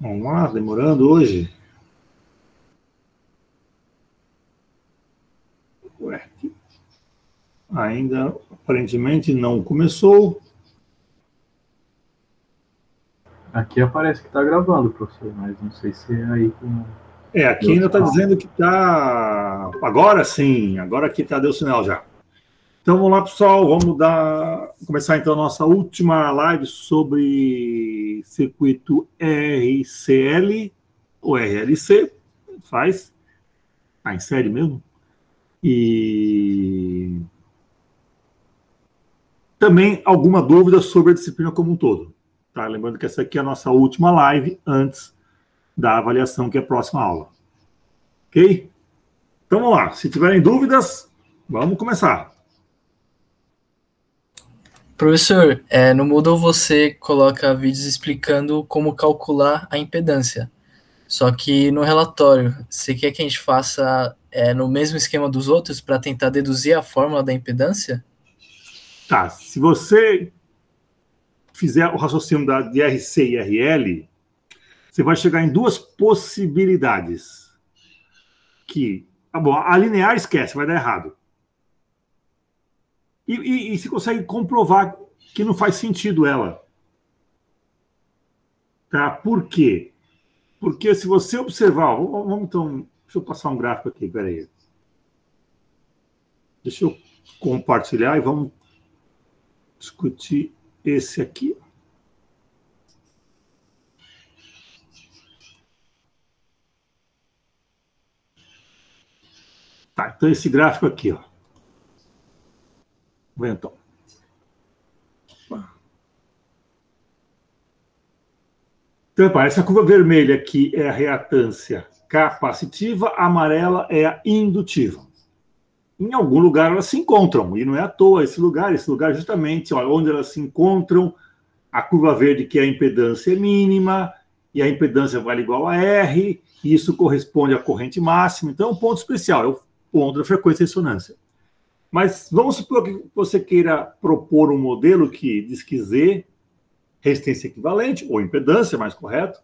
Vamos lá, demorando hoje. Ué, ainda aparentemente não começou. Aqui aparece que está gravando, professor, mas não sei se é aí com... Aqui ainda está dizendo que está... Agora sim, agora aqui deu sinal já. Então vamos lá, pessoal, vamos começar então a nossa última live sobre circuito RCL, ou RLC, faz, em série mesmo. E também alguma dúvida sobre a disciplina como um todo. Tá? Lembrando que essa aqui é a nossa última live antes da avaliação, que é a próxima aula. Ok? Então vamos lá. Se tiverem dúvidas, vamos começar. Professor, no Moodle você coloca vídeos explicando como calcular a impedância. Só que no relatório, você quer que a gente faça no mesmo esquema dos outros para tentar deduzir a fórmula da impedância? Tá, se você fizer o raciocínio de RC e RL, você vai chegar em duas possibilidades. Bom, a linear esquece, vai dar errado. E se consegue comprovar que não faz sentido ela. Tá? Por quê? Porque se você observar, vamos então, deixa eu passar um gráfico aqui, peraí. Deixa eu compartilhar e vamos discutir esse aqui. Tá, então esse gráfico aqui, ó. Vem então. Então, essa curva vermelha aqui é a reatância capacitiva, a amarela é a indutiva. Em algum lugar elas se encontram, e não é à toa esse lugar justamente onde elas se encontram, a curva verde, que é a impedância, é mínima, e a impedância vale igual a R, e isso corresponde à corrente máxima. Então, é um ponto especial, é o ponto da frequência de ressonância. Mas vamos supor que você queira propor um modelo que diz que Z, resistência equivalente, ou impedância, mais correto,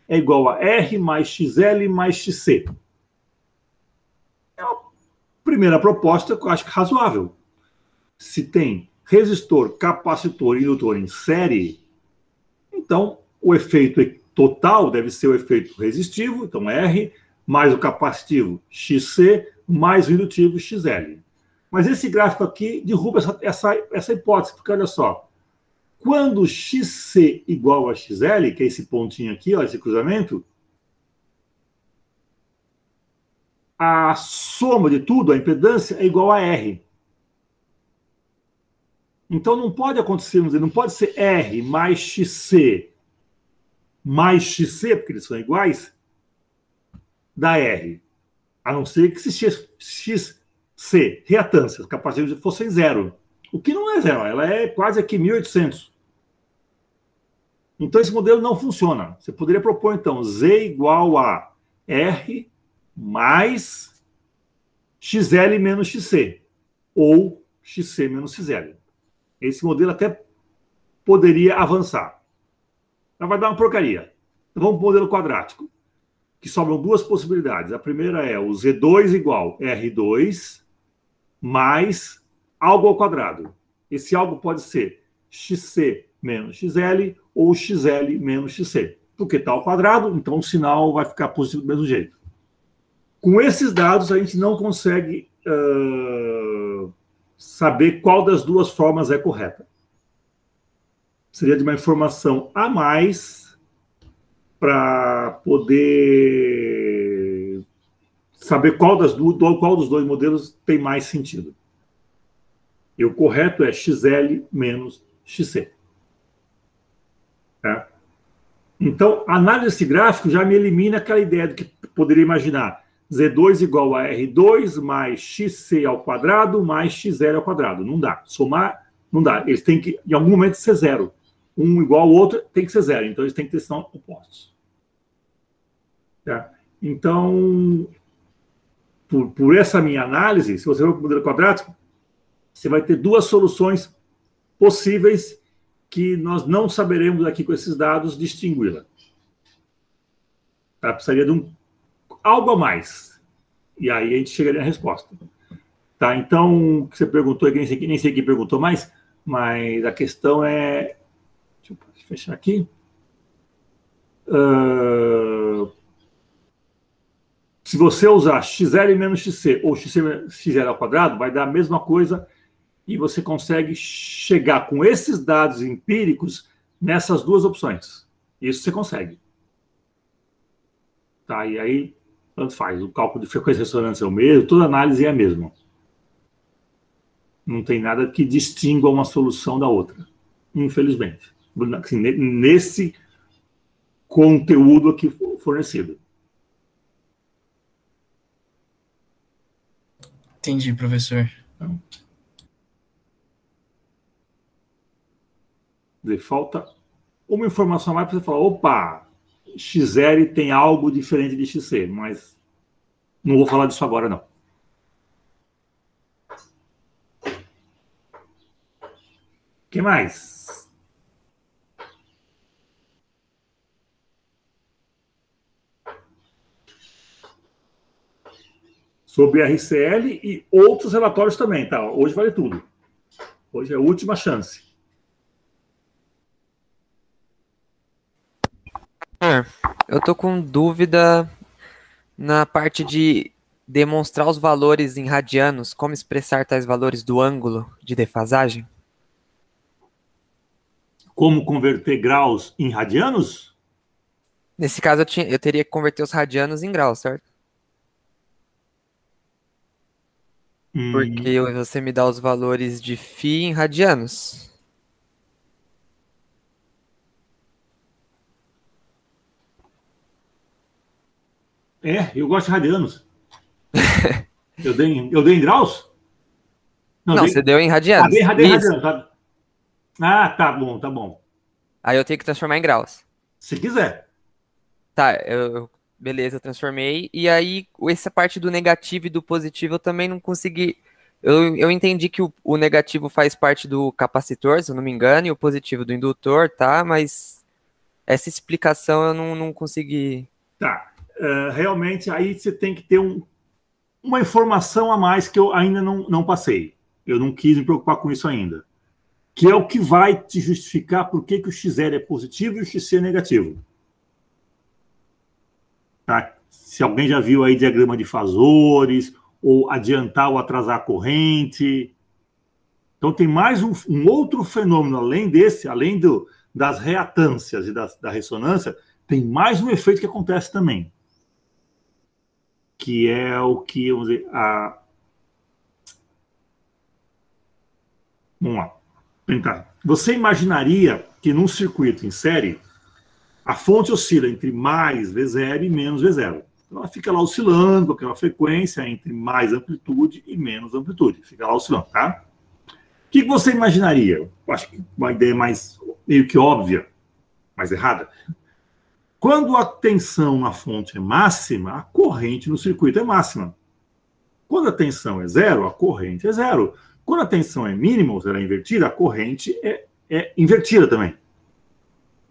é igual a R mais XL mais XC. É uma primeira proposta que eu acho razoável. Se tem resistor, capacitor e indutor em série, então o efeito total deve ser o efeito resistivo, então R, mais o capacitivo XC, mais o indutivo XL. Mas esse gráfico aqui derruba essa hipótese, porque olha só, quando XC igual a XL, que é esse pontinho aqui, ó, esse cruzamento, a soma de tudo, a impedância, é igual a R. Então não pode acontecer, não pode ser R mais XC, porque eles são iguais, da R. A não ser que se XC, reatância, capacidade fossem zero. O que não é zero, ela é quase aqui 1800. Então esse modelo não funciona. Você poderia propor, então, Z igual a R mais XL menos XC, ou XC menos XL. Esse modelo até poderia avançar. Mas vai dar uma porcaria. Então vamos para o modelo quadrático, que sobram duas possibilidades. A primeira é o Z2 igual R2 mais algo ao quadrado. Esse algo pode ser XC menos XL ou XL menos XC. Porque está ao quadrado, então o sinal vai ficar positivo do mesmo jeito. Com esses dados, a gente não consegue saber qual das duas formas é correta. Seria de uma informação a mais para poder saber qual dos dois modelos tem mais sentido. E o correto é XL menos XC. Tá? Então, a análise desse gráfico já me elimina aquela ideia de que poderia imaginar Z2 igual a R2 mais XC ao quadrado mais XL ao quadrado. Não dá. Somar, não dá. Eles têm que, em algum momento, ser zero. Um igual ao outro tem que ser zero. Então, eles têm que ter sinal opostos. Tá? Então, por essa minha análise, se você for para o modelo quadrático, você vai ter duas soluções possíveis que nós não saberemos aqui com esses dados distingui-la. Tá? Precisaria de algo a mais. E aí a gente chegaria à resposta. Tá? Então, o que você perguntou, nem sei quem perguntou mais, mas a questão é... Deixa eu fechar aqui. Se você usar xl menos xc ou xl ao quadrado, vai dar a mesma coisa e você consegue chegar com esses dados empíricos nessas duas opções. Isso você consegue. Tá? E aí, tanto faz. O cálculo de frequência de ressonância é o mesmo, toda análise é a mesma. Não tem nada que distingua uma solução da outra, infelizmente. Assim, nesse conteúdo aqui fornecido. Entendi, professor. Então, falta uma informação a mais para você falar, opa, XL tem algo diferente de XC, mas não vou falar disso agora, não. O que mais? Sobre RCL e outros relatórios também, tá? Hoje vale tudo. Hoje é a última chance. Eu tô com dúvida na parte de demonstrar os valores em radianos, como expressar tais valores do ângulo de defasagem. Como converter graus em radianos? Nesse caso, eu teria que converter os radianos em graus, certo? Porque você me dá os valores de φ em radianos. Eu gosto de radianos. eu dei em graus? Não, você deu em radianos. Dei radianos. Tá bom, tá bom. Aí eu tenho que transformar em graus. Se quiser. Tá, beleza, eu transformei. E aí, essa parte do negativo e do positivo eu também não consegui. Eu entendi que o negativo faz parte do capacitor, se eu não me engano, e o positivo do indutor, tá? Mas essa explicação eu não consegui. Tá. Realmente, aí você tem que ter uma informação a mais que eu ainda não passei. Eu não quis me preocupar com isso ainda. Que é o que vai te justificar por que o XL é positivo e o XC é negativo. Tá? Se alguém já viu aí diagrama de fasores, ou adiantar ou atrasar a corrente. Então tem mais um outro fenômeno, além desse, além das reatâncias e da ressonância, tem mais um efeito que acontece também. Que é o que, vamos dizer, Vamos lá. Tentar. Você imaginaria que num circuito em série, a fonte oscila entre mais V0 e menos V0. Então ela fica lá oscilando com aquela frequência entre mais amplitude e menos amplitude. Fica lá oscilando, tá? O que você imaginaria? Eu acho que uma ideia meio que óbvia, mas errada. Quando a tensão na fonte é máxima, a corrente no circuito é máxima. Quando a tensão é zero, a corrente é zero. Quando a tensão é mínima, ou será invertida, a corrente é invertida também.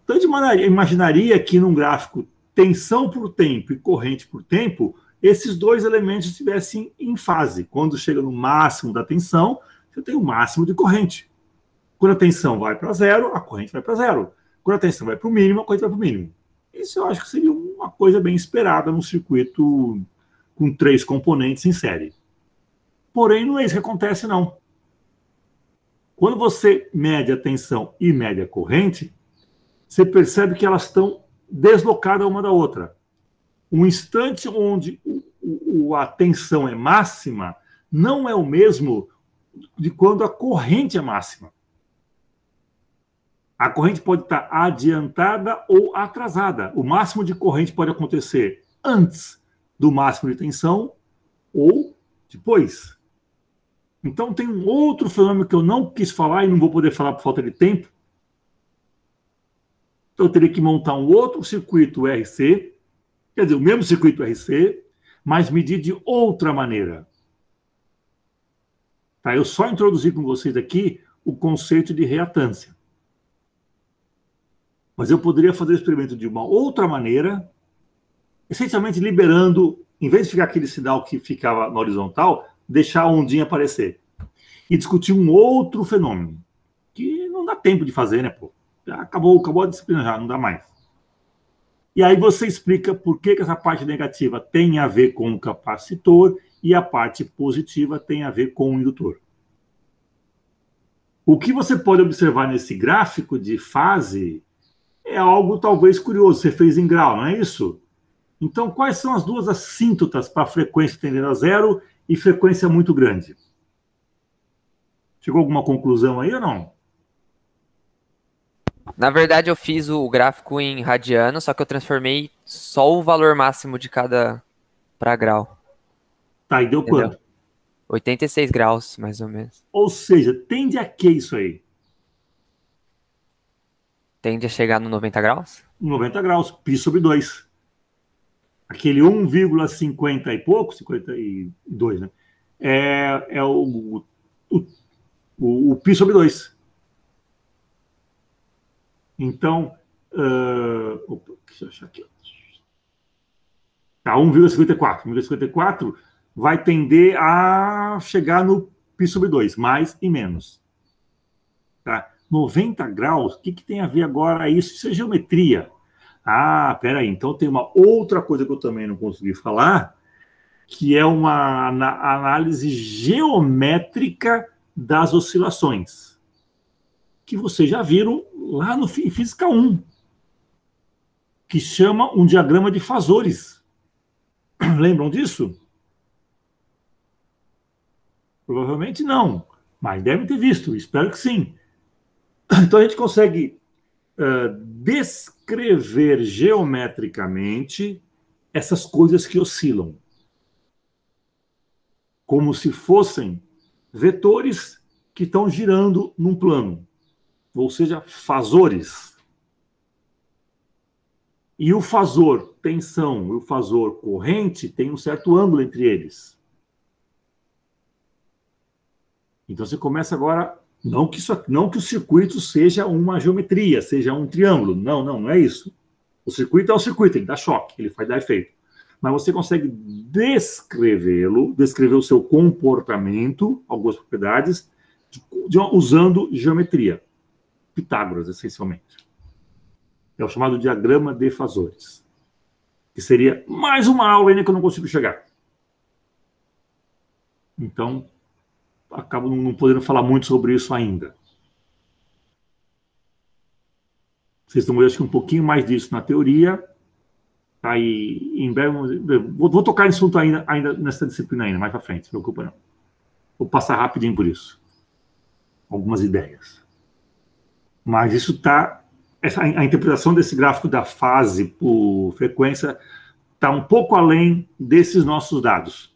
Então, a gente imaginaria que num gráfico tensão por tempo e corrente por tempo, esses dois elementos estivessem em fase. Quando chega no máximo da tensão, você tem o máximo de corrente. Quando a tensão vai para zero, a corrente vai para zero. Quando a tensão vai para o mínimo, a corrente vai para o mínimo. Isso eu acho que seria uma coisa bem esperada num circuito com 3 componentes em série. Porém, não é isso que acontece, não. Quando você mede a tensão e mede a corrente, você percebe que elas estão deslocadas uma da outra. Um instante onde a tensão é máxima não é o mesmo de quando a corrente é máxima. A corrente pode estar adiantada ou atrasada. O máximo de corrente pode acontecer antes do máximo de tensão ou depois. Então tem um outro fenômeno que eu não quis falar e não vou poder falar por falta de tempo. Então eu teria que montar um outro circuito RC, quer dizer, o mesmo circuito RC, mas medir de outra maneira. Tá? Eu só introduzi com vocês aqui o conceito de reatância. Mas eu poderia fazer o experimento de uma outra maneira essencialmente liberando, em vez de ficar aquele sinal que ficava na horizontal, deixar a ondinha aparecer. E discutir um outro fenômeno, que não dá tempo de fazer, né, pô? Já acabou a disciplina já, não dá mais. E aí você explica por que essa parte negativa tem a ver com o capacitor e a parte positiva tem a ver com o indutor. O que você pode observar nesse gráfico de fase é algo talvez curioso. Você fez em grau, não é isso? Então, quais são as duas assíntotas para frequência tendendo a zero e frequência muito grande? Chegou alguma conclusão aí ou não? Na verdade, eu fiz o gráfico em radiano, só que eu transformei só o valor máximo de cada para grau. Tá, e deu Entendeu? quanto? 86 graus, mais ou menos. Ou seja, tende a que isso aí? Tende a chegar no 90 graus? 90 graus, π sobre 2. Aquele 1,50 e pouco, 52, né? É o π sobre 2. Então, deixa eu achar aqui. Tá, 1,54. 1,54 vai tender a chegar no π sobre 2, mais e menos. Tá? 90 graus, o que tem a ver agora isso? Isso é geometria. Ah, peraí, então tem uma outra coisa que eu também não consegui falar, que é uma análise geométrica das oscilações, que vocês já viram lá no Física 1, que chama um diagrama de fasores. Lembram disso? Provavelmente não, mas devem ter visto, espero que sim. Então a gente consegue descrever geometricamente essas coisas que oscilam, como se fossem vetores que estão girando num plano, ou seja, fasores. E o fasor tensão e o fasor corrente tem um certo ângulo entre eles. Então você começa agora, não que o circuito seja uma geometria, seja um triângulo. Não é isso. O circuito é o circuito, ele dá choque, ele vai dar efeito. Mas você consegue descrevê-lo, descrever o seu comportamento, algumas propriedades, usando geometria. Pitágoras, essencialmente. É o chamado diagrama de fasores. Que seria mais uma aula ainda que eu não consigo chegar. Então, acabo não podendo falar muito sobre isso ainda. Vocês estão vendo, acho que um pouquinho mais disso na teoria. Tá, e em breve, vou tocar nesse assunto ainda nessa disciplina ainda, mais para frente, não se preocupa não. Vou passar rapidinho por isso. Algumas ideias. Mas isso está... A interpretação desse gráfico da fase por frequência está um pouco além desses nossos dados.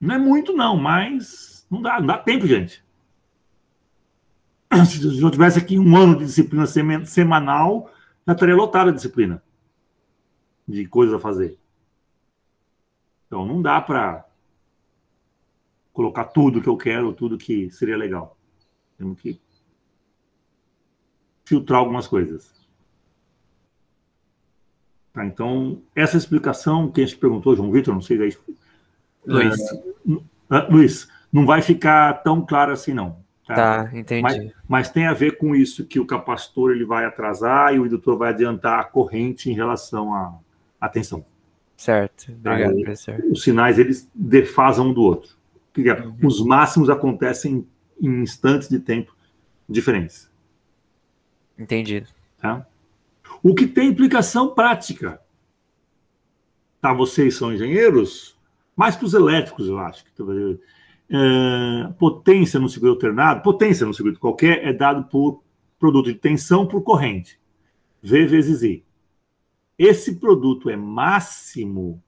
Não é muito, não, mas não dá tempo, gente. Se eu tivesse aqui um ano de disciplina semanal, já estaria lotada a disciplina de coisas a fazer. Então, não dá para colocar tudo que eu quero, tudo que seria legal. Temos que filtrar algumas coisas. Tá, então, essa explicação, quem te perguntou, João Vitor, não sei daí. Luiz. Luiz, não vai ficar tão claro assim, não. Tá, entendi. Mas tem a ver com isso, que o capacitor ele vai atrasar e o indutor vai adiantar a corrente em relação à tensão. Certo, obrigado, professor. Os sinais, eles defasam um do outro. Os máximos acontecem em instantes de tempo diferentes. Entendido. Tá? O que tem implicação prática. Tá, vocês são engenheiros, mais para os elétricos, eu acho. Potência no circuito alternado, potência no circuito qualquer é dado por produto de tensão por corrente. V vezes I. Esse produto é máximo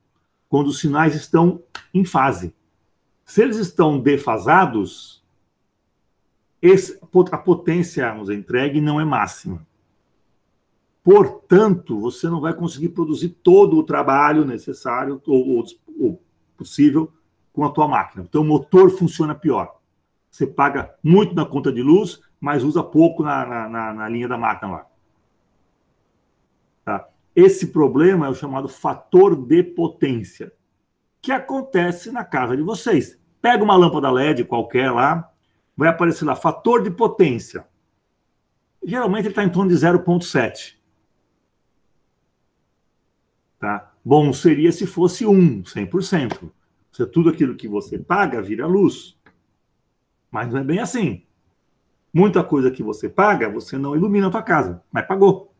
quando os sinais estão em fase. Se eles estão defasados, a potência entregue não é máxima. Portanto, você não vai conseguir produzir todo o trabalho necessário ou possível com a tua máquina. Então, o motor funciona pior. Você paga muito na conta de luz, mas usa pouco na linha da máquina lá. Tá? Esse problema é o chamado fator de potência, que acontece na casa de vocês. Pega uma lâmpada LED qualquer lá, vai aparecer lá, fator de potência. Geralmente ele está em torno de 0,7. Tá? Bom seria se fosse 100%. Se tudo aquilo que você paga vira luz. Mas não é bem assim. Muita coisa que você paga, você não ilumina a tua casa, mas pagou.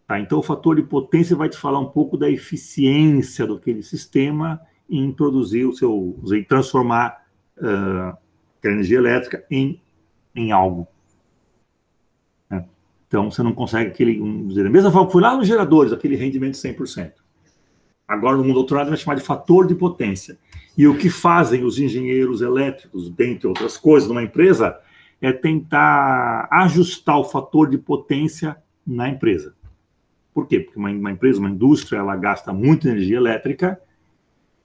Tá? Então o fator de potência vai te falar um pouco da eficiência daquele sistema em produzir em transformar a energia elétrica em algo. Né? Então você não consegue aquele, da mesma forma que foi lá nos geradores, aquele rendimento de 100%. Agora no mundo doutorado vai chamar de fator de potência. E o que fazem os engenheiros elétricos, dentre outras coisas, numa empresa, é tentar ajustar o fator de potência na empresa. Por quê? Porque uma empresa, uma indústria, ela gasta muita energia elétrica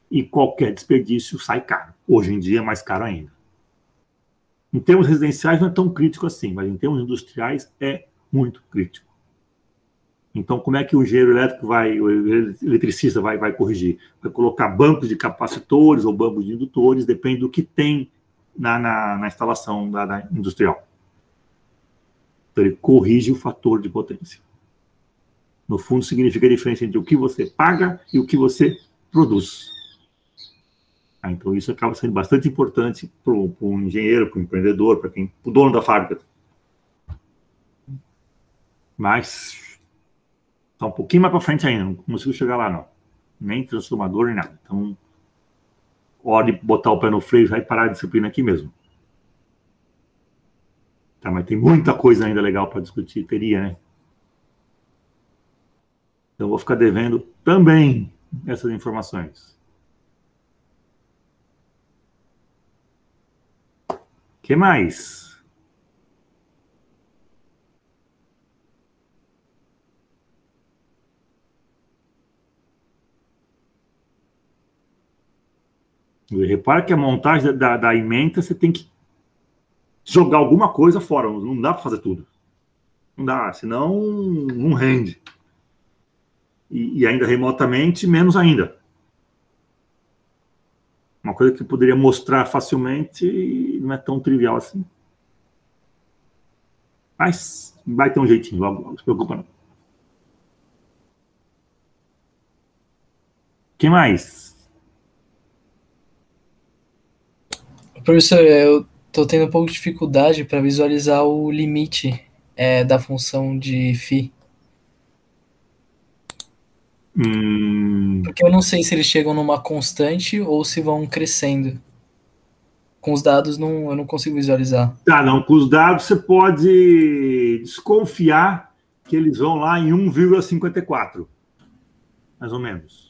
e qualquer desperdício sai caro. Hoje em dia é mais caro ainda. Em termos residenciais não é tão crítico assim, mas em termos industriais é muito crítico. Então, como é que o engenheiro elétrico o eletricista vai corrigir? Vai colocar bancos de capacitores ou bancos de indutores, depende do que tem na instalação da industrial. Então, ele corrige o fator de potência. No fundo, significa a diferença entre o que você paga e o que você produz. Então, isso acaba sendo bastante importante para o engenheiro, para o empreendedor, para o dono da fábrica. Mas está um pouquinho mais para frente ainda, não consigo chegar lá, não. Nem transformador, nem nada. Então, hora de botar o pé no freio já e parar a disciplina aqui mesmo. Tá, mas tem muita coisa ainda legal para discutir, teria, né? Então, eu vou ficar devendo também essas informações. O que mais? Repara que a montagem da ementa você tem que jogar alguma coisa fora. Não dá para fazer tudo. Não dá, senão não rende. E ainda remotamente, menos ainda. Uma coisa que eu poderia mostrar facilmente não é tão trivial assim. Mas vai ter um jeitinho, logo, não se preocupa não. O que mais? Professor, eu estou tendo um pouco de dificuldade para visualizar o limite da função de φ. Porque eu não sei se eles chegam numa constante ou se vão crescendo. Com os dados eu não consigo visualizar. Tá, não, com os dados você pode desconfiar que eles vão lá em 1,54, mais ou menos.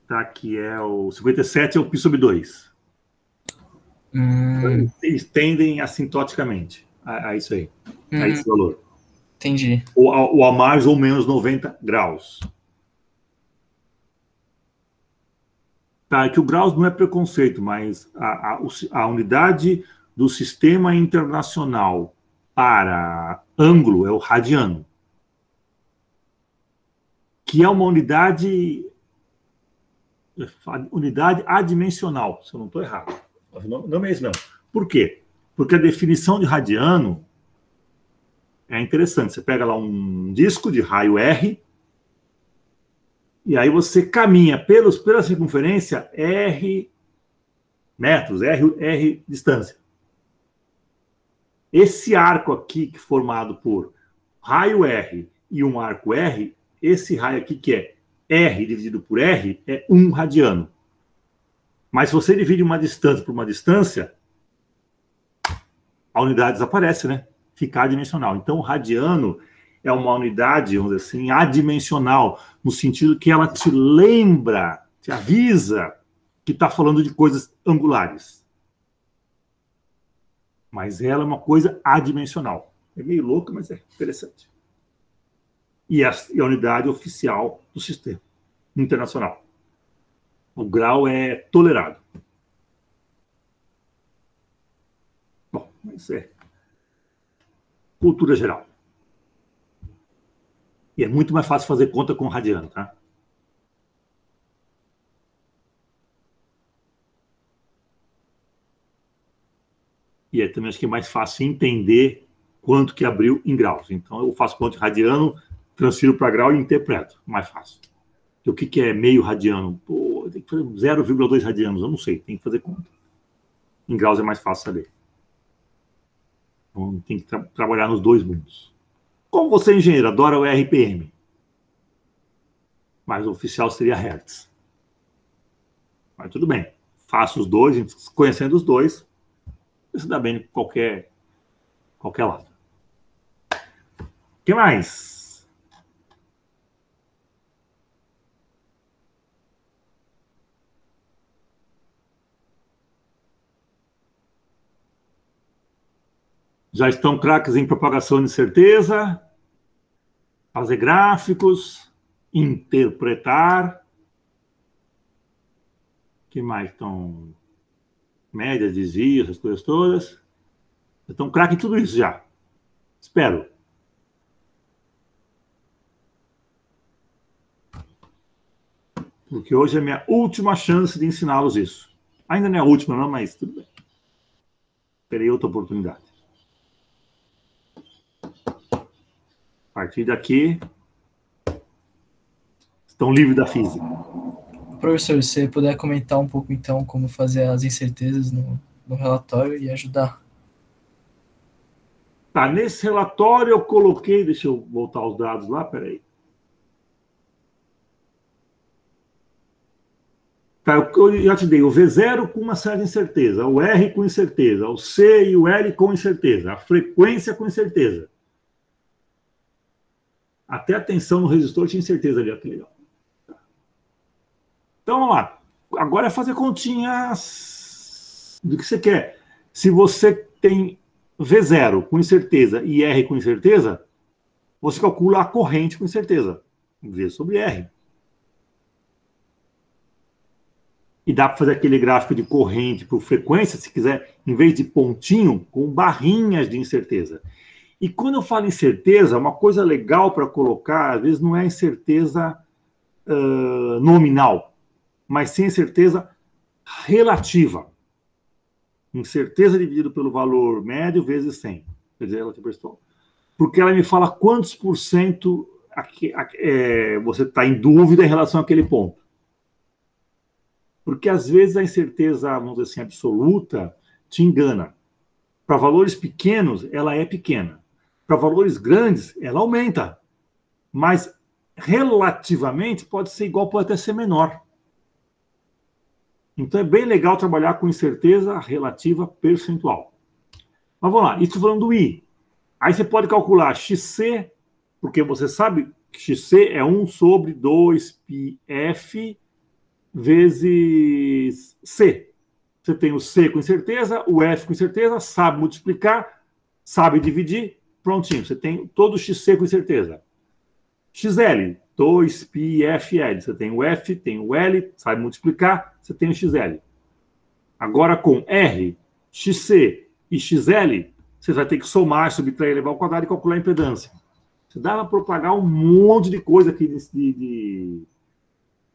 Tá, que é o 57 é o π/2. Eles tendem assintoticamente a isso aí, a esse valor. Entendi. Ou a mais ou menos 90 graus. Tá, é que o graus não é preconceito, mas a unidade do sistema internacional para ângulo é o radiano, que é uma unidade adimensional, se eu não estou errado. Não é isso mesmo. Por quê? Porque a definição de radiano é interessante. Você pega lá um disco de raio R e aí você caminha pela circunferência R metros, R distância. Esse arco aqui, formado por raio R e um arco R, esse raio aqui que é R dividido por R é 1 radiano. Mas se você divide uma distância por uma distância, a unidade desaparece, né? Fica adimensional. Então, o radiano é uma unidade, vamos dizer assim, adimensional, no sentido que ela te lembra, te avisa que está falando de coisas angulares. Mas ela é uma coisa adimensional. É meio louca, mas é interessante. E a unidade oficial do sistema internacional. O grau é tolerado. Bom, mas é cultura geral. E é muito mais fácil fazer conta com radiano, tá? E aí também acho que é mais fácil entender quanto que abriu em graus. Então, eu faço conta de radiano, transfiro para grau e interpreto. Mais fácil. E o que é meio radiano? Pô, tem que fazer 0,2 radianos. Eu não sei, tem que fazer conta. Em graus é mais fácil saber. Então, tem que trabalhar nos dois mundos. Como você é engenheiro, adora o RPM. Mas o oficial seria Hertz. Mas tudo bem. Faço os dois, conhecendo os dois, você dá bem em qualquer lado. O que mais? Já estão craques em propagação de certeza, fazer gráficos, interpretar. O que mais estão? Médias, desvios, essas coisas todas. Estão craques em tudo isso já. Espero. Porque hoje é a minha última chance de ensiná-los isso. Ainda não é a última, não, mas tudo bem. Terei outra oportunidade. A partir daqui, estão livres da física. Professor, se você puder comentar um pouco, então, como fazer as incertezas no relatório e ajudar. Tá, nesse relatório eu coloquei, deixa eu voltar os dados lá, peraí. Tá, eu já te dei o V0 com uma certa incerteza, o R com incerteza, o C e o L com incerteza, a frequência com incerteza. Até a tensão no resistor tinha incerteza ali, ó, que legal. Então, vamos lá. Agora é fazer continhas do que você quer. Se você tem V0 com incerteza e R com incerteza, você calcula a corrente com incerteza. V sobre R. E dá para fazer aquele gráfico de corrente por frequência, se quiser, em vez de pontinho, com barrinhas de incerteza. E quando eu falo incerteza, uma coisa legal para colocar, às vezes não é incerteza nominal, mas sim incerteza relativa. Incerteza dividido pelo valor médio vezes 100. Quer dizer, relativa pessoal. Porque ela me fala quantos por cento você está em dúvida em relação àquele ponto. Porque às vezes a incerteza, vamos dizer assim, absoluta, te engana. Para valores pequenos, ela é pequena. Para valores grandes, ela aumenta. Mas relativamente pode ser igual, pode até ser menor. Então é bem legal trabalhar com incerteza relativa percentual. Mas vamos lá, isso falando do I. Aí você pode calcular XC, porque você sabe que XC é 1 sobre 2πf vezes C. Você tem o C com incerteza, o F com incerteza, sabe multiplicar, sabe dividir, prontinho. Você tem todo o XC com incerteza. XL, 2πfl. Você tem o F, tem o L, sabe multiplicar, você tem o XL. Agora com R, XC e XL, você vai ter que somar, subtrair, elevar ao quadrado e calcular a impedância. Você dá para propagar um monte de coisa aqui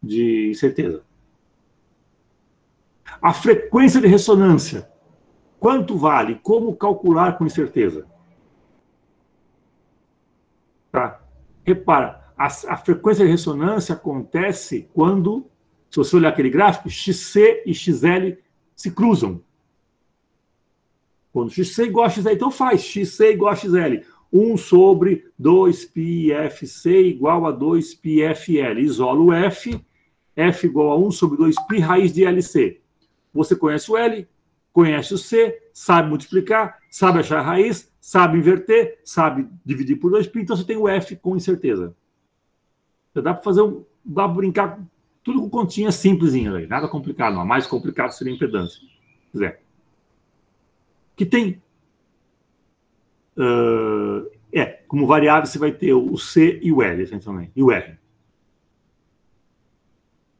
de incerteza. A frequência de ressonância. Quanto vale? Como calcular com incerteza? Tá? Repara, a frequência de ressonância acontece quando, se você olhar aquele gráfico, XC e XL se cruzam. Quando XC igual a XL, então faz XC igual a XL. 1 sobre 2πfc igual a 2πfl. Isola o F, F igual a 1 sobre 2π raiz de LC. Você conhece o L, conhece o C, sabe multiplicar, sabe achar a raiz, sabe inverter, sabe dividir por 2π, então você tem o F com incerteza. Então dá para fazer dá para brincar tudo com continha simplesinha, aí, nada complicado, não. Mais complicado seria a impedância. Quiser. Que tem como variável você vai ter o C e o L, essencialmente, e o R.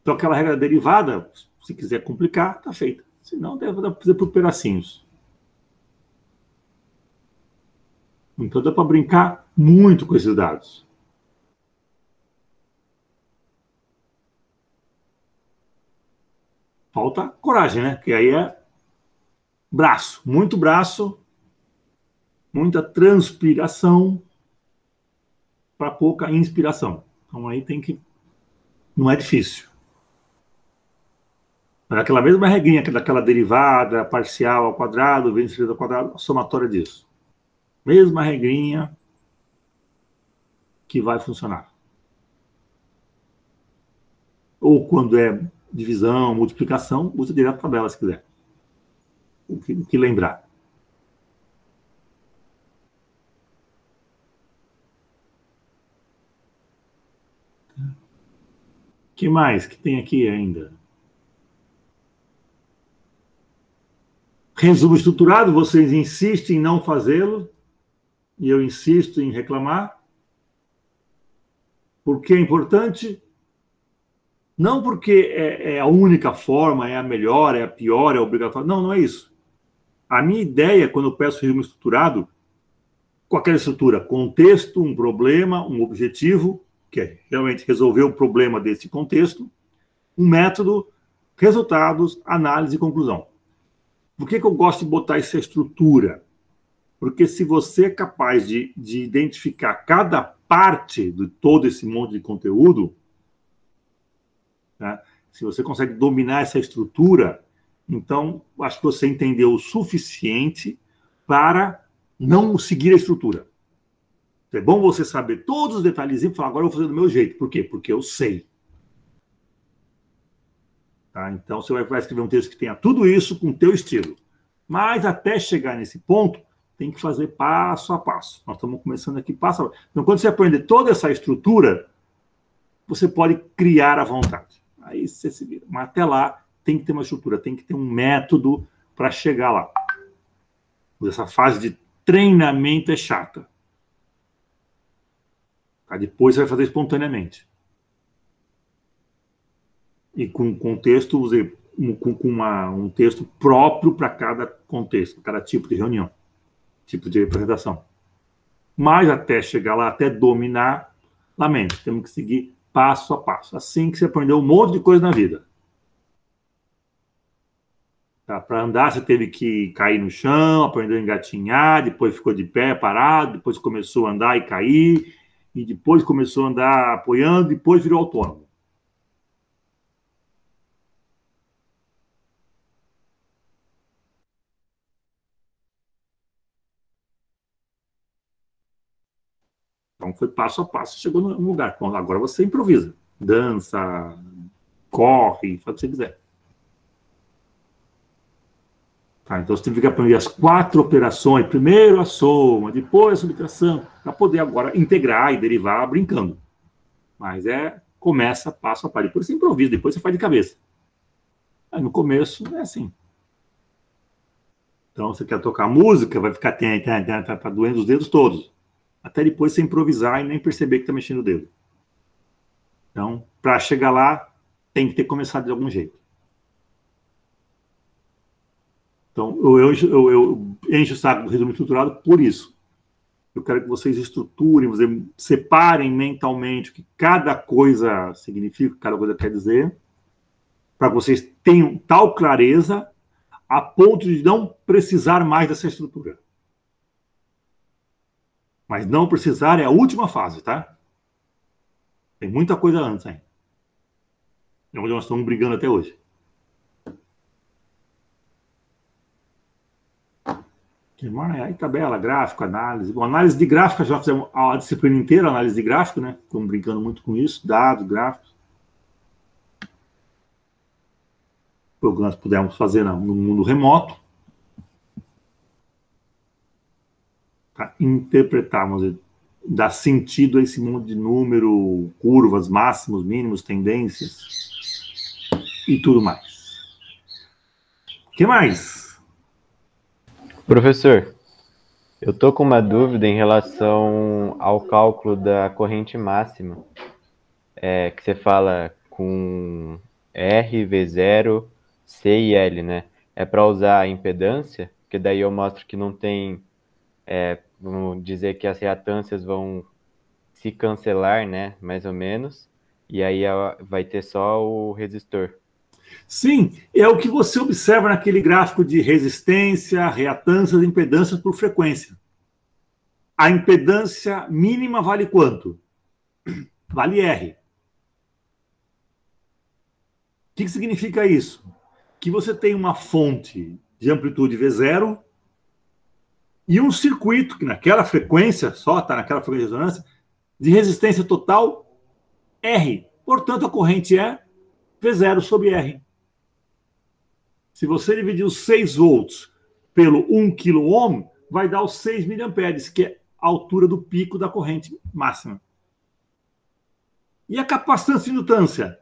Então aquela regra derivada, se quiser complicar, está feita. Se não, deve dar para fazer por pedacinhos. Então dá para brincar muito com esses dados. falta coragem, né? Porque aí é braço, muita transpiração para pouca inspiração. Então aí tem que... Não é difícil. Mas aquela mesma regrinha daquela derivada parcial ao quadrado, vezes ao quadrado, a somatória disso. Mesma regrinha que vai funcionar. Ou quando é divisão, multiplicação, usa direto a tabela se quiser. O que lembrar. O que mais que tem aqui ainda? Resumo estruturado, vocês insistem em não fazê-lo, e eu insisto em reclamar. Por que é importante? Não porque é a única forma, é a melhor, é a pior, é obrigatória. Não, não é isso. A minha ideia, quando eu peço resumo estruturado, qualquer estrutura, contexto, um problema, um objetivo, que é realmente resolver o problema desse contexto, um método, resultados, análise e conclusão. Por que eu gosto de botar essa estrutura? Porque se você é capaz de identificar cada parte de todo esse monte de conteúdo, né, se você consegue dominar essa estrutura, então acho que você entendeu o suficiente para não seguir a estrutura. É bom você saber todos os detalhezinhos e falar, agora eu vou fazer do meu jeito. Por quê? Porque eu sei. Tá? Então você vai escrever um texto que tenha tudo isso com o teu estilo. Mas até chegar nesse ponto, tem que fazer passo a passo. Nós estamos começando aqui passo a passo. Então, quando você aprender toda essa estrutura, você pode criar à vontade. Aí você se vira. Mas até lá, tem que ter uma estrutura, tem que ter um método para chegar lá. Essa fase de treinamento é chata. Tá? Depois você vai fazer espontaneamente. E com contexto, usei um texto próprio para cada contexto, cada tipo de reunião, tipo de apresentação. Mas até chegar lá, até dominar, lamento, temos que seguir passo a passo. Assim que você aprendeu um monte de coisa na vida. Tá? Para andar, você teve que cair no chão, aprendeu a engatinhar, depois ficou de pé, parado, depois começou a andar e cair, e depois começou a andar apoiando, depois virou autônomo. Então foi passo a passo, chegou no lugar. Bom, agora você improvisa, dança, corre, faz o que você quiser. Tá, então você tem que aprender as 4 operações, primeiro a soma, depois a subtração, para poder agora integrar e derivar brincando. Mas começa passo a passo, depois você improvisa, depois você faz de cabeça. Aí no começo é assim. Então você quer tocar música, vai ficar tá doendo os dedos todos. Até depois você improvisar e nem perceber que está mexendo o dedo. Então, para chegar lá, tem que ter começado de algum jeito. Então, eu encho o saco do resumo estruturado por isso. Eu quero que vocês estruturem, vocês separem mentalmente o que cada coisa significa, o que cada coisa quer dizer, para que vocês tenham tal clareza a ponto de não precisar mais dessa estrutura. Mas não precisar é a última fase, tá? Tem muita coisa antes ainda. É onde nós estamos brigando até hoje. Aí tabela, gráfico, análise. Bom, análise de gráfico, já fizemos a disciplina inteira, análise de gráfico, né? Estamos brincando muito com isso, dados, gráficos. O que nós pudemos fazer no mundo remoto. Tá? Interpretarmos, dar sentido a esse mundo de número, curvas, máximos, mínimos, tendências e tudo mais. O que mais? Professor, eu tô com uma dúvida em relação ao cálculo da corrente máxima, que você fala com R, V0, C e L, né? É para usar a impedância, porque daí eu mostro que não tem, vamos dizer que as reatâncias vão se cancelar, né? Mais ou menos, e aí vai ter só o resistor. Sim, é o que você observa naquele gráfico de resistência, reatâncias, impedâncias por frequência. A impedância mínima vale quanto? Vale R. O que significa isso? Que você tem uma fonte de amplitude V0 e um circuito que naquela frequência, só está naquela frequência de ressonância, de resistência total R. Portanto, a corrente é V0 sobre R. Se você dividir os 6 volts pelo 1 kΩ, vai dar os 6 miliamperes, que é a altura do pico da corrente máxima. E a capacitância e indutância?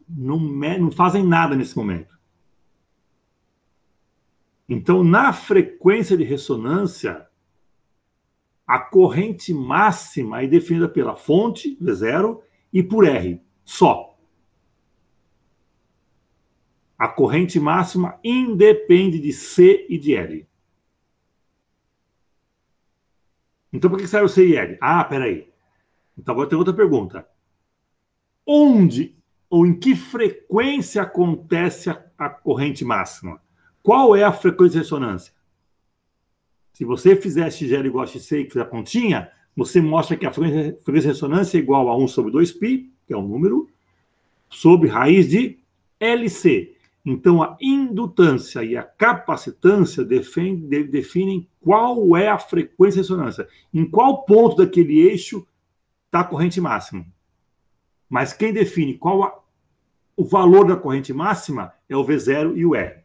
Não fazem nada nesse momento. Então, na frequência de ressonância, a corrente máxima é definida pela fonte, V0, e por R, só. A corrente máxima independe de C e de L. Então, por que serve o C e L? Ah, peraí. Então, agora tem outra pergunta. Onde ou em que frequência acontece a corrente máxima? Qual é a frequência de ressonância? Se você fizer XL igual a XC e fizer a continha, você mostra que a frequência de ressonância é igual a 1 sobre 2π, que é um número, sobre raiz de LC. Então, a indutância e a capacitância definem qual é a frequência de ressonância. Em qual ponto daquele eixo está a corrente máxima. Mas quem define o valor da corrente máxima é o V0 e o R.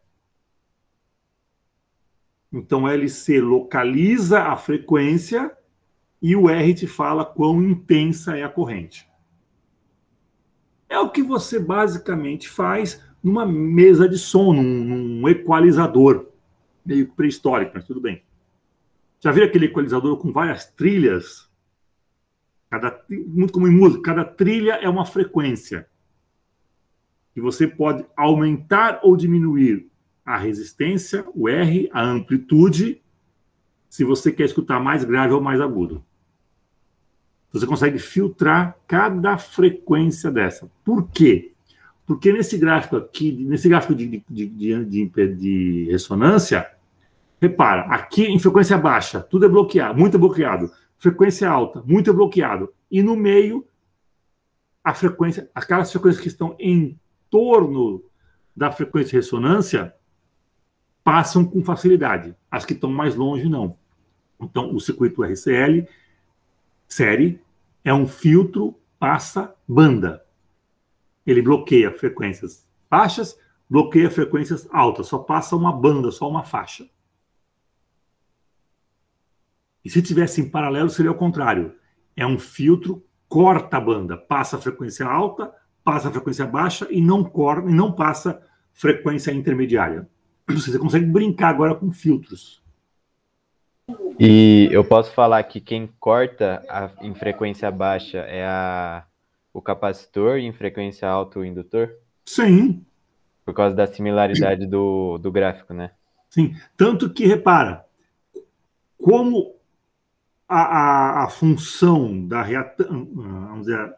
Então, a LC localiza a frequência e o R te fala quão intensa é a corrente. É o que você basicamente faz numa mesa de som, num equalizador, meio pré-histórico, mas tudo bem. Já viram aquele equalizador com várias trilhas? Muito como em música, cada trilha é uma frequência. E você pode aumentar ou diminuir a resistência, o R, a amplitude, se você quer escutar mais grave ou mais agudo. Você consegue filtrar cada frequência dessa. Por quê? Porque nesse gráfico aqui, nesse gráfico de ressonância, repara, aqui em frequência baixa, tudo é bloqueado, muito é bloqueado. Frequência alta, muito é bloqueado. E no meio, aquelas frequências que estão em torno da frequência de ressonância passam com facilidade. As que estão mais longe, não. Então, o circuito RCL, série, é um filtro passa-banda. Ele bloqueia frequências baixas, bloqueia frequências altas. Só passa uma banda, só uma faixa. E se tivesse em paralelo, seria o contrário. É um filtro corta a banda. Passa a frequência alta, passa a frequência baixa e não passa frequência intermediária. Você consegue brincar agora com filtros. E eu posso falar que quem corta em frequência baixa é o capacitor e em frequência alta o indutor? Sim. Por causa da similaridade do gráfico, né? Sim. Tanto que, repara, como a função da reatância, vamos dizer,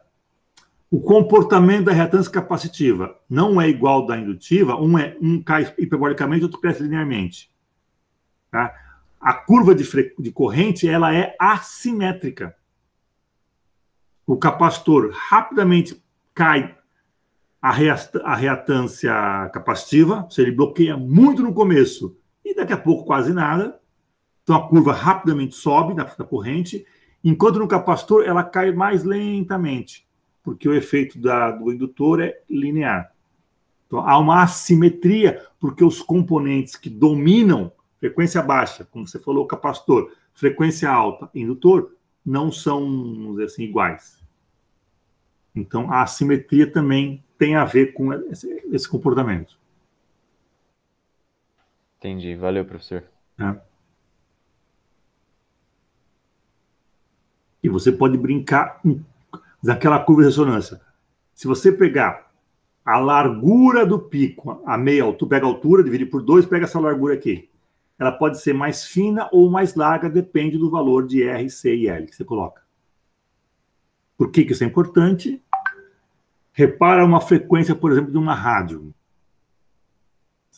o comportamento da reatância capacitiva não é igual ao da indutiva, um cai hiperbolicamente, outro cresce linearmente. Tá? A curva de corrente ela é assimétrica. O capacitor rapidamente cai a reatância capacitiva, se ele bloqueia muito no começo e daqui a pouco quase nada. Então a curva rapidamente sobe da corrente, enquanto no capacitor ela cai mais lentamente, porque o efeito do indutor é linear. Então há uma assimetria, porque os componentes que dominam frequência baixa, como você falou, capacitor, frequência alta, indutor, não são, vamos dizer assim, iguais. Então a assimetria também tem a ver com esse comportamento. Entendi. Valeu, professor. E você pode brincar daquela curva de ressonância. Se você pegar a largura do pico, a meia altura, pega a altura, divide por 2, pega essa largura aqui. Ela pode ser mais fina ou mais larga, depende do valor de R, C e L que você coloca. Por que isso é importante? Repara uma frequência, por exemplo, de uma rádio.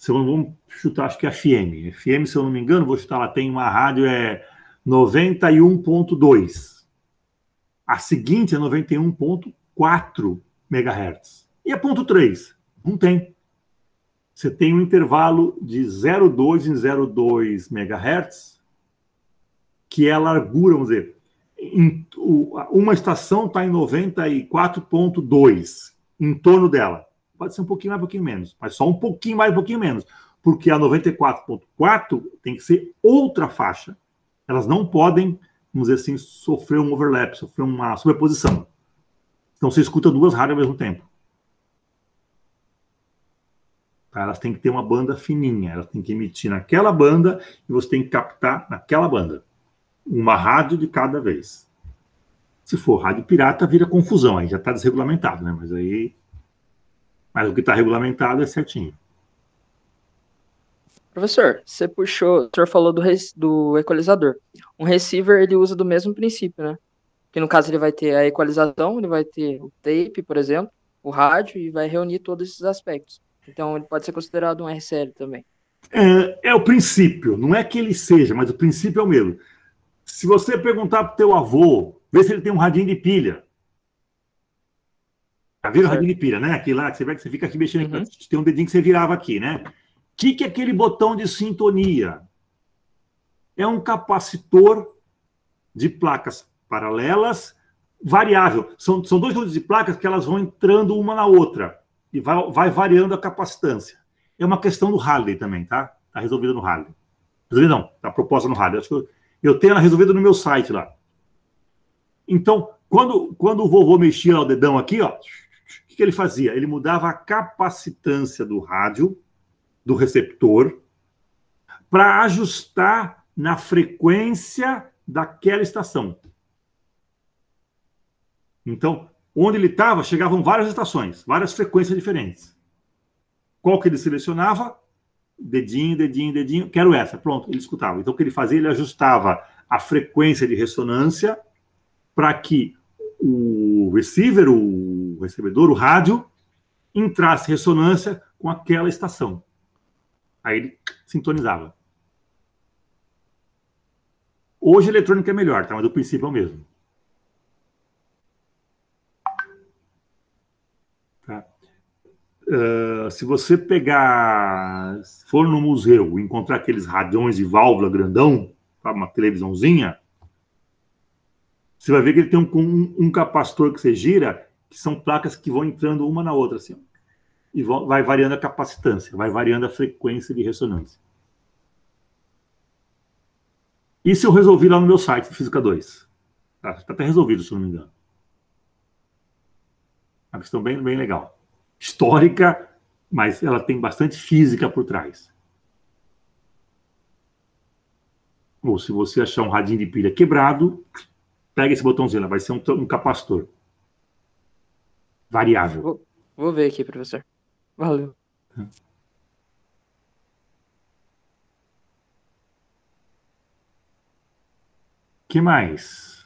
Vamos chutar, acho que é FM. FM, se eu não me engano, vou chutar lá, tem uma rádio, 91.2. A seguinte é 91.4 MHz. E a ponto 3? Não tem. Você tem um intervalo de 0,2 em 0,2 MHz, que é a largura, vamos dizer. Uma estação está em 94.2, em torno dela. Pode ser um pouquinho mais, um pouquinho menos, mas só um pouquinho mais, um pouquinho menos. Porque a 94.4 tem que ser outra faixa. Elas não podem, vamos dizer assim, sofrer um overlap, sofrer uma sobreposição. Então você escuta duas rádios ao mesmo tempo. Elas têm que ter uma banda fininha, elas têm que emitir naquela banda e você tem que captar naquela banda. Uma rádio de cada vez. Se for rádio pirata, vira confusão, aí já está desregulamentado, né? Mas o que está regulamentado é certinho. Professor, o senhor falou do equalizador. Um receiver, ele usa do mesmo princípio, né? Que no caso ele vai ter a equalização, ele vai ter o tape, por exemplo, o rádio, e vai reunir todos esses aspectos. Então ele pode ser considerado um RCL também. É o princípio, não é que ele seja, mas o princípio é o mesmo. Se você perguntar para o teu avô, vê se ele tem um radinho de pilha. Já viram o radinho de pilha, né? Aquele lá que você fica aqui mexendo, tem um dedinho que você virava aqui, né? O que é aquele botão de sintonia? É um capacitor de placas paralelas variável. São dois conjuntos de placas que elas vão entrando uma na outra e vai variando a capacitância. É uma questão do Halliday também, tá? Está resolvida no Halliday. Resolvida não, está proposta no Halliday. Acho que eu tenho ela resolvida no meu site lá. Então, quando o vovô mexia o dedão aqui, ó, o que ele fazia? Ele mudava a capacitância do rádio, do receptor, para ajustar na frequência daquela estação. Então, onde ele estava, chegavam várias estações, várias frequências diferentes. Qual que ele selecionava? Dedinho, dedinho, dedinho, quero essa. Pronto, ele escutava. Então, o que ele fazia? Ele ajustava a frequência de ressonância para que o receiver, o recebedor, o rádio, entrasse em ressonância com aquela estação. Aí ele sintonizava. Hoje a eletrônica é melhor, tá? Mas o princípio é o mesmo. Tá? Se você for no museu e encontrar aqueles radiões de válvula grandão, uma televisãozinha, você vai ver que ele tem um capacitor que você gira, que são placas que vão entrando uma na outra, assim, e vai variando a capacitância, vai variando a frequência de ressonância. Isso eu resolvi lá no meu site, Física 2. Está até resolvido, se eu não me engano. Uma questão bem, bem legal. Histórica, mas ela tem bastante física por trás. Ou se você achar um radinho de pilha quebrado, pega esse botãozinho lá, vai ser um capacitor. Variável. Vou ver aqui, professor. Valeu. Que mais?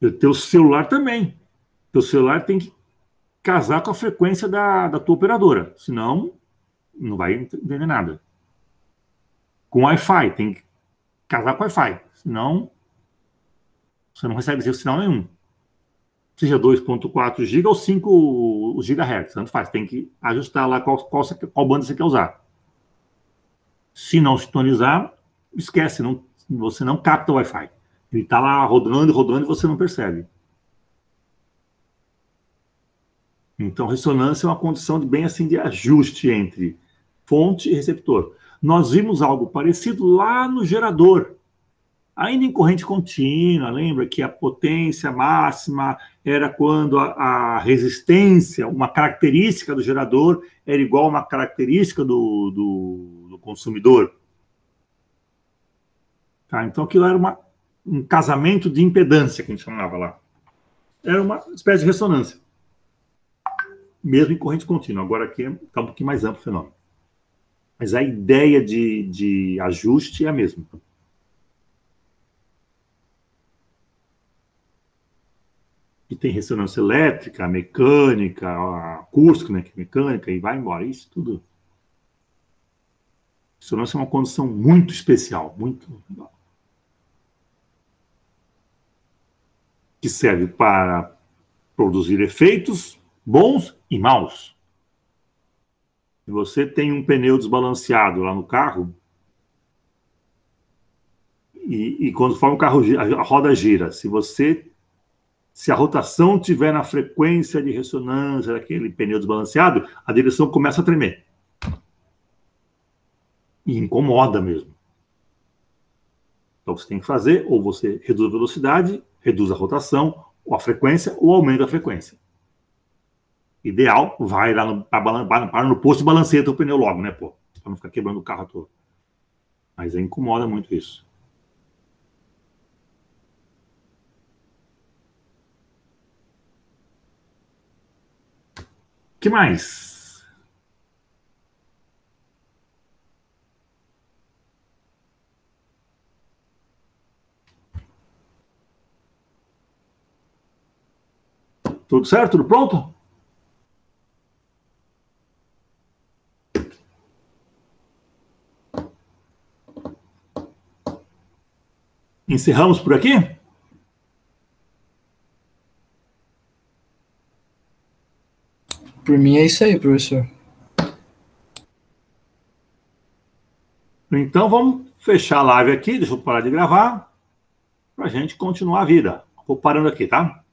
O teu celular também. O teu celular tem que casar com a frequência da tua operadora. Senão, não vai entender nada. Com Wi-Fi, tem que casar com Wi-Fi. Senão, você não recebe sinal nenhum. Seja 2.4 GB ou 5 GHz. Tanto faz. Tem que ajustar lá qual banda você quer usar. Se não sintonizar, esquece. Você não capta o Wi-Fi. Ele está lá rodando, rodando e você não percebe. Então, ressonância é uma condição bem assim de ajuste entre fonte e receptor. Nós vimos algo parecido lá no gerador. Ainda em corrente contínua, lembra que a potência máxima era quando a resistência, uma característica do gerador, era igual a uma característica do consumidor. Tá? Então, aquilo era um casamento de impedância, que a gente chamava lá. Era uma espécie de ressonância. Mesmo em corrente contínua. Agora aqui está um pouquinho mais amplo o fenômeno. Mas a ideia de ajuste é a mesma. que tem ressonância elétrica, mecânica, acústica, né, que é mecânica, e vai embora. Isso tudo. Ressonância é uma condição muito especial, muito legal. Que serve para produzir efeitos bons e maus. Se você tem um pneu desbalanceado lá no carro, e conforme o carro gira, a roda gira, se a rotação estiver na frequência de ressonância daquele pneu desbalanceado, a direção começa a tremer. E incomoda mesmo. Então, você tem que fazer, ou você reduz a velocidade, reduz a rotação, ou a frequência, ou aumenta a frequência. Ideal, vai lá no posto e balanceia teu pneu logo, né, pô? Para não ficar quebrando o carro todo. Mas aí incomoda muito isso. O que mais? Tudo certo? Tudo pronto? Encerramos por aqui? Por mim é isso aí, professor. Então vamos fechar a live aqui, deixa eu parar de gravar, para a gente continuar a vida. Vou parando aqui, tá?